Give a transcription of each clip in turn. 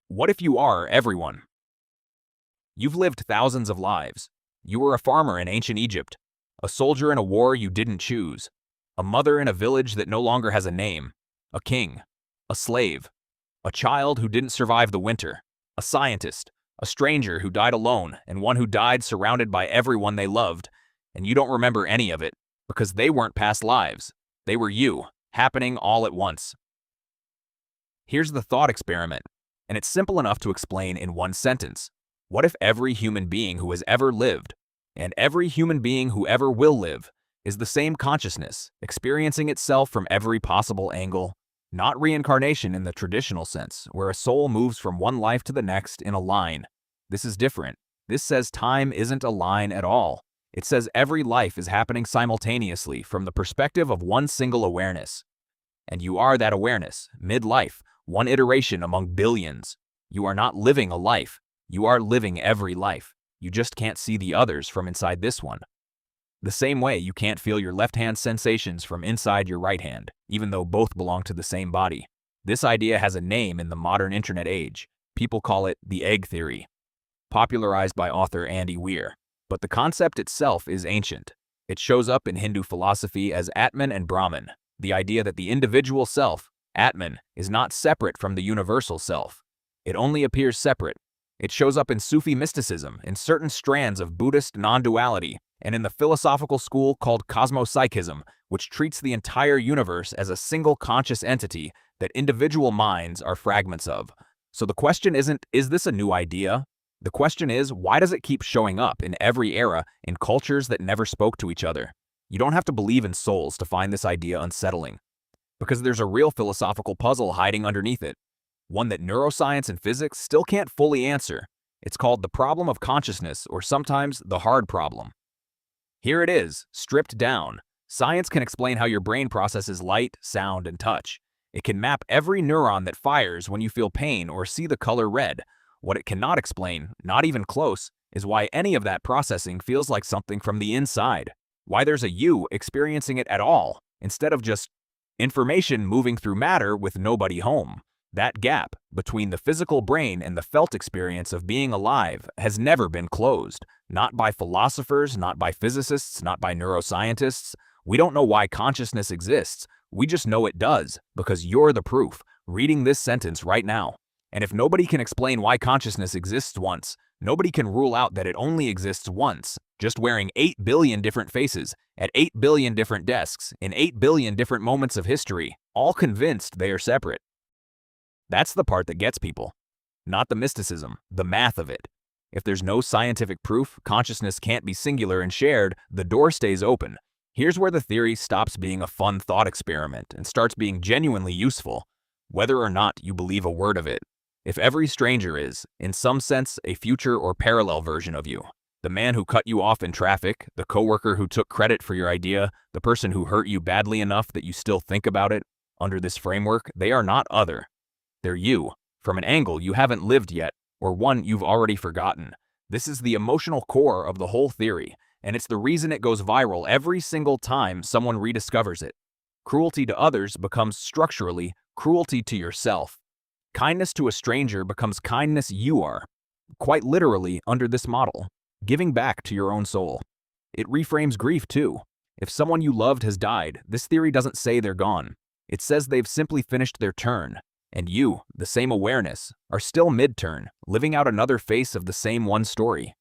What if you are everyone? You've lived thousands of lives. You were a farmer in ancient Egypt, a soldier in a war you didn't choose, a mother in a village that no longer has a name, a king, a slave, a child who didn't survive the winter, a scientist, a stranger who died alone, and one who died surrounded by everyone they loved, and you don't remember any of it because they weren't past lives. They were you, happening all at once. Here's the thought experiment, and it's simple enough to explain in one sentence. What if every human being who has ever lived, and every human being who ever will live, is the same consciousness, experiencing itself from every possible angle? Not reincarnation in the traditional sense, where a soul moves from one life to the next in a line. This is different. This says time isn't a line at all. It says every life is happening simultaneously from the perspective of one single awareness. And you are that awareness, mid-life, one iteration among billions. You are not living a life. You are living every life. You just can't see the others from inside this one. The same way you can't feel your left hand sensations from inside your right hand, even though both belong to the same body. This idea has a name in the modern internet age. People call it the egg theory, popularized by author Andy Weir. But the concept itself is ancient. It shows up in Hindu philosophy as Atman and Brahman, the idea that the individual self, Atman, is not separate from the universal self. It only appears separate. It shows up in Sufi mysticism, in certain strands of Buddhist non-duality, and in the philosophical school called cosmopsychism, which treats the entire universe as a single conscious entity that individual minds are fragments of. So the question isn't, is this a new idea? The question is, why does it keep showing up in every era in cultures that never spoke to each other? You don't have to believe in souls to find this idea unsettling, because there's a real philosophical puzzle hiding underneath it, one that neuroscience and physics still can't fully answer. It's called the problem of consciousness, or sometimes the hard problem. Here it is, stripped down. Science can explain how your brain processes light, sound, and touch. It can map every neuron that fires when you feel pain or see the color red. What it cannot explain, not even close, is why any of that processing feels like something from the inside. Why there's a you experiencing it at all, instead of just information moving through matter with nobody home. That gap between the physical brain and the felt experience of being alive has never been closed. Not by philosophers, not by physicists, not by neuroscientists. We don't know why consciousness exists. We just know it does, because you're the proof, reading this sentence right now. And if nobody can explain why consciousness exists once, nobody can rule out that it only exists once, just wearing 8 billion different faces, at 8 billion different desks, in 8 billion different moments of history, all convinced they are separate. That's the part that gets people, not the mysticism, the math of it. If there's no scientific proof consciousness can't be singular and shared, the door stays open. Here's where the theory stops being a fun thought experiment and starts being genuinely useful, whether or not you believe a word of it. If every stranger is, in some sense, a future or parallel version of you, the man who cut you off in traffic, the coworker who took credit for your idea, the person who hurt you badly enough that you still think about it, under this framework, they are not other. They're you, from an angle you haven't lived yet, or one you've already forgotten. This is the emotional core of the whole theory, and it's the reason it goes viral every single time someone rediscovers it. Cruelty to others becomes structurally cruelty to yourself. Kindness to a stranger becomes kindness you are, quite literally under this model, giving back to your own soul. It reframes grief too. If someone you loved has died, this theory doesn't say they're gone. It says they've simply finished their turn. And you, the same awareness, are still mid-turn, living out another face of the same one story.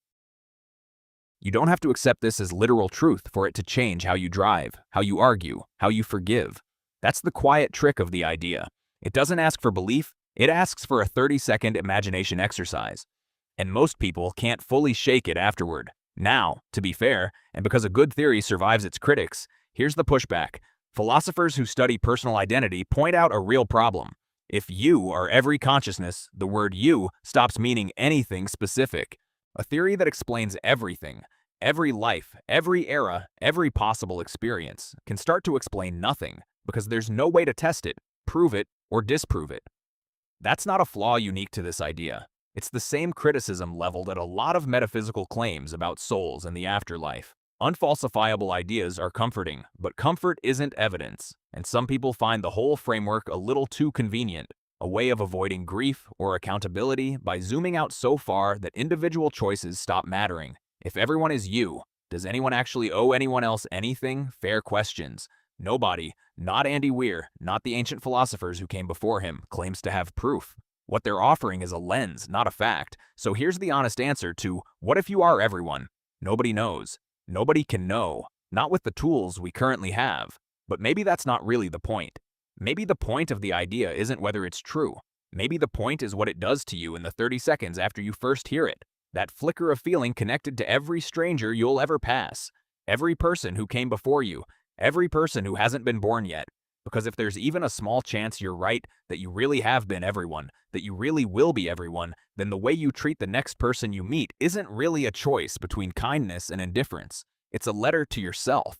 You don't have to accept this as literal truth for it to change how you drive, how you argue, how you forgive. That's the quiet trick of the idea. It doesn't ask for belief, it asks for a 30-second imagination exercise. And most people can't fully shake it afterward. Now, to be fair, and because a good theory survives its critics, here's the pushback. Philosophers who study personal identity point out a real problem. If you are every consciousness, the word you stops meaning anything specific. A theory that explains everything, every life, every era, every possible experience, can start to explain nothing because there's no way to test it, prove it, or disprove it. That's not a flaw unique to this idea. It's the same criticism leveled at a lot of metaphysical claims about souls and the afterlife. Unfalsifiable ideas are comforting, but comfort isn't evidence, and some people find the whole framework a little too convenient. a way of avoiding grief or accountability by zooming out so far that individual choices stop mattering. If everyone is you, does anyone actually owe anyone else anything? Fair questions. Nobody, not Andy Weir, not the ancient philosophers who came before him, claims to have proof. What they're offering is a lens, not a fact. So here's the honest answer to, what if you are everyone? Nobody knows. Nobody can know. Not with the tools we currently have. But maybe that's not really the point. Maybe the point of the idea isn't whether it's true. Maybe the point is what it does to you in the 30 seconds after you first hear it. That flicker of feeling connected to every stranger you'll ever pass. Every person who came before you. Every person who hasn't been born yet. Because if there's even a small chance you're right, that you really have been everyone, that you really will be everyone, then the way you treat the next person you meet isn't really a choice between kindness and indifference. It's a letter to yourself.